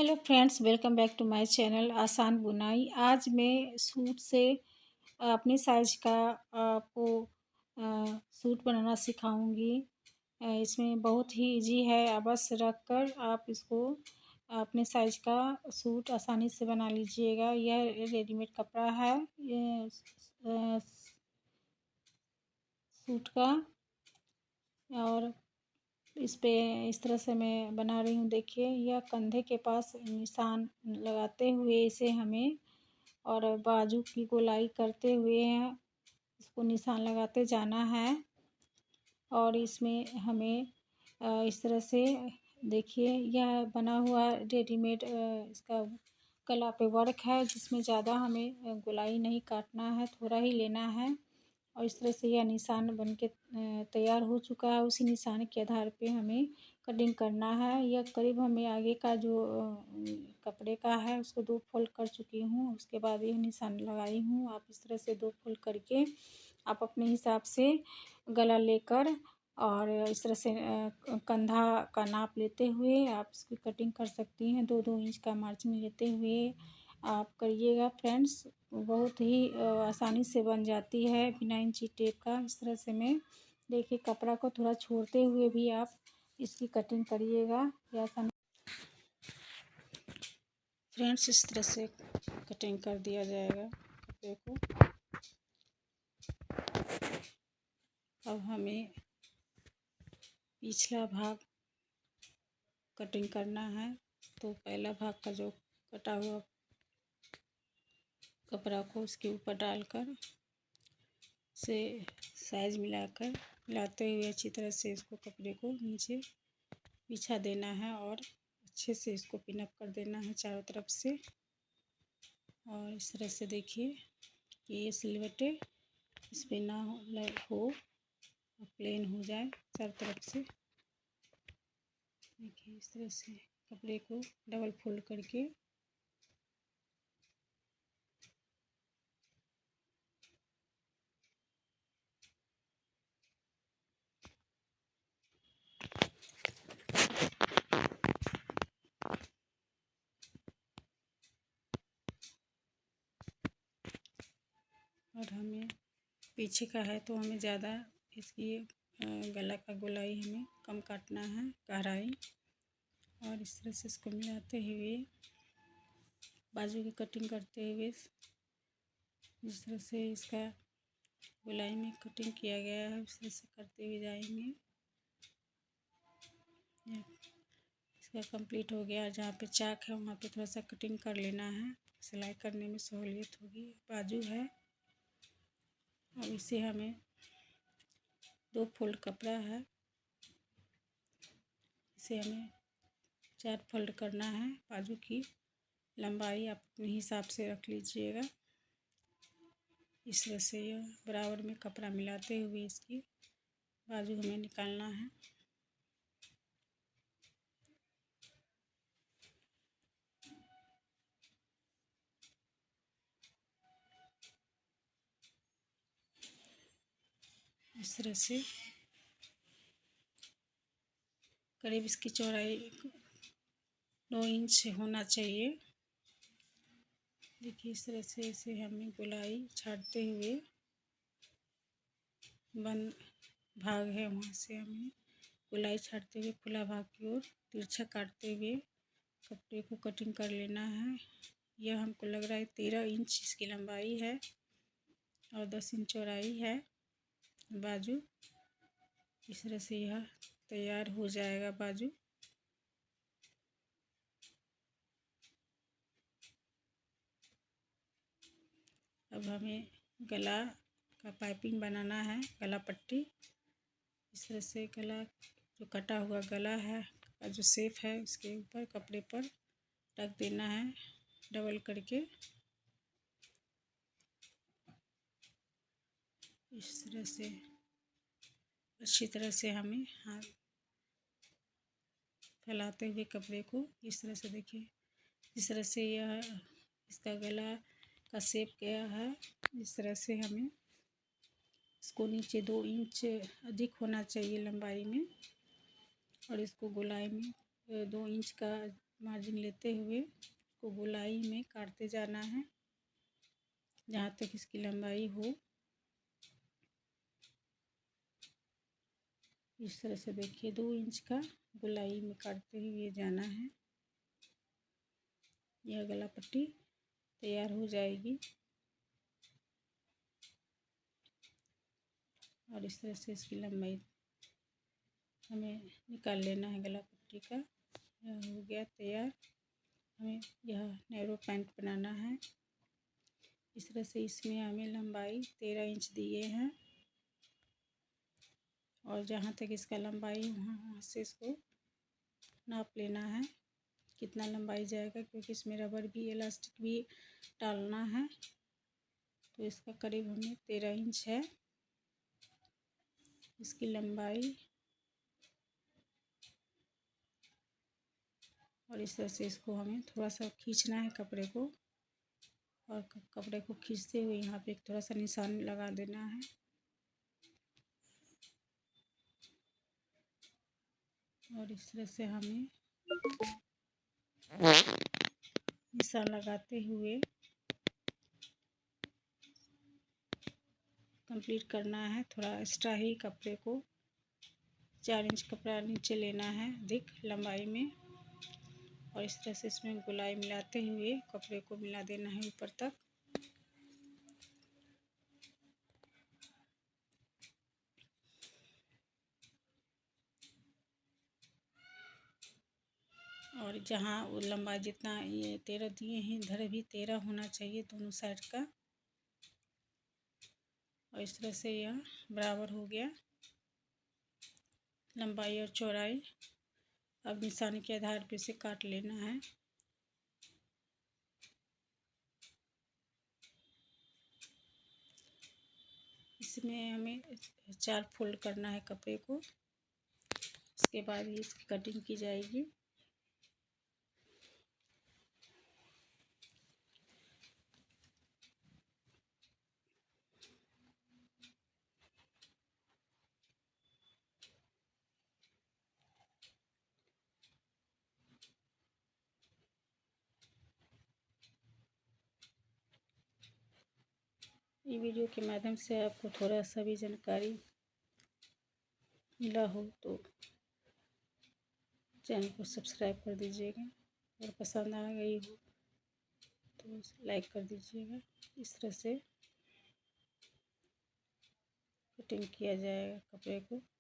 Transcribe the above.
Hello friends, welcome back to my channel आसान बुनाई। आज मैं सूट से अपने साइज का आपको सूट बनाना सिखाऊंगी। इसमें बहुत ही इजी है, बस रख कर आप इसको अपने साइज का सूट आसानी से बना लीजिएगा। यह रेडीमेड कपड़ा है ये सूट का, और इस पे इस तरह से मैं बना रही हूँ। देखिए, यह कंधे के पास निशान लगाते हुए इसे हमें, और बाजू की गोलाई करते हुए इसको निशान लगाते जाना है। और इसमें हमें इस तरह से देखिए, यह बना हुआ रेडीमेड इसका गला पे वर्क है, जिसमें ज़्यादा हमें गोलाई नहीं काटना है, थोड़ा ही लेना है। और इस तरह से यह निशान बन के तैयार हो चुका है। उसी निशान के आधार पे हमें कटिंग करना है। यह करीब हमें आगे का जो कपड़े का है उसको 2 फोल्ड कर चुकी हूँ। उसके बाद यह निशान लगाई हूँ। आप इस तरह से 2 फोल्ड करके आप अपने हिसाब से गला लेकर और इस तरह से कंधा का नाप लेते हुए आप इसकी कटिंग कर सकती हैं। 2-2 इंच का मार्जिन लेते हुए आप करिएगा फ्रेंड्स। बहुत ही आसानी से बन जाती है बिना इंची टेप का। इस तरह से मैं देखिए, कपड़ा को थोड़ा छोड़ते हुए भी आप इसकी कटिंग करिएगा। ये आसान फ्रेंड्स, इस तरह से कटिंग कर दिया जाएगा कपड़े को। अब हमें पिछला भाग कटिंग करना है। तो पहला भाग का जो कटा हुआ कपड़ा को उसके ऊपर डालकर से साइज मिलाते हुए अच्छी तरह से इसको कपड़े को नीचे बिछा देना है और अच्छे से इसको पिनअप कर देना है चारों तरफ से। और इस तरह से देखिए कि ये सिलवटें इस पे ना हो, प्लेन हो जाए चारों तरफ से। देखिए, इस तरह से कपड़े को डबल फोल्ड करके और हमें पीछे का है तो हमें ज़्यादा इसकी गला का गोलाई हमें कम काटना है, गहराई। और इस तरह से इसको मिलाते हुए बाजू की कटिंग करते हुए जिस तरह से इसका गोलाई में कटिंग किया गया है उस तरह से करते हुए जाएंगे। इसका कंप्लीट हो गया। जहाँ पे चाक है वहाँ पे थोड़ा सा कटिंग कर लेना है, सिलाई करने में सहूलियत होगी। बाजू है, अब इसे हमें 2 फोल्ड कपड़ा है, इसे हमें 4 फोल्ड करना है। बाजू की लंबाई आप अपने हिसाब से रख लीजिएगा। इस तरह से यह बराबर में कपड़ा मिलाते हुए इसकी बाजू हमें निकालना है। इस तरह से करीब इसकी चौड़ाई 9 इंच होना चाहिए। देखिए, इस तरह से इसे हमें गोलाई छाड़ते हुए बंद भाग है वहाँ से हमें गोलाई छाड़ते हुए खुला भाग की ओर तिरछा काटते हुए कपड़े को कटिंग कर लेना है। यह हमको लग रहा है 13 इंच इसकी लंबाई है और 10 इंच चौड़ाई है बाजू। इस तरह से यह तैयार हो जाएगा बाजू। अब हमें गला का पाइपिंग बनाना है, गला पट्टी। इस तरह से गला जो कटा हुआ गला है का जो शेप है उसके ऊपर कपड़े पर रख देना है डबल करके। इस तरह से अच्छी तरह से हमें हाथ फैलाते हुए कपड़े को इस तरह से देखिए, इस तरह से यह इसका गला का शेप गया है। इस तरह से हमें इसको नीचे 2 इंच अधिक होना चाहिए लंबाई में, और इसको गोलाई में 2 इंच का मार्जिन लेते हुए को गोलाई में काटते जाना है जहाँ तक इसकी लंबाई हो। इस तरह से देखिए 2 इंच का गोलाई में काटते हुए जाना है। यह गला पट्टी तैयार हो जाएगी और इस तरह से इसकी लंबाई हमें निकाल लेना है गला पट्टी का। यह हो गया तैयार। हमें यह नैरो पैंट बनाना है। इस तरह से इसमें हमें लंबाई 13 इंच दिए हैं और जहाँ तक इसका लंबाई वहाँ से इसको नाप लेना है कितना लंबाई जाएगा, क्योंकि इसमें रबर भी इलास्टिक भी डालना है। तो इसका करीब हमें 13 इंच है इसकी लंबाई। और इस तरह से इसको हमें थोड़ा सा खींचना है कपड़े को और कपड़े को खींचते हुए यहाँ पे एक थोड़ा सा निशान लगा देना है। और इस तरह से हमें निशान लगाते हुए कंप्लीट करना है। थोड़ा एक्स्ट्रा ही कपड़े को 4 इंच कपड़ा नीचे लेना है अधिक लंबाई में और इस तरह से इसमें गोलाई मिलाते हुए कपड़े को मिला देना है ऊपर तक। और जहाँ वो लंबाई जितना ये 13 दिए हैं इधर भी 13 होना चाहिए दोनों साइड का। और इस तरह से यह बराबर हो गया लंबाई और चौड़ाई। अब निशान के आधार पे से काट लेना है। इसमें हमें 4 फोल्ड करना है कपड़े को। इसके बाद ही इसकी कटिंग की जाएगी। ये वीडियो के माध्यम से आपको थोड़ा सा भी जानकारी मिला हो तो चैनल को सब्सक्राइब कर दीजिएगा। अगर पसंद आ गई हो तो लाइक कर दीजिएगा। इस तरह से कटिंग किया जाएगा कपड़े को।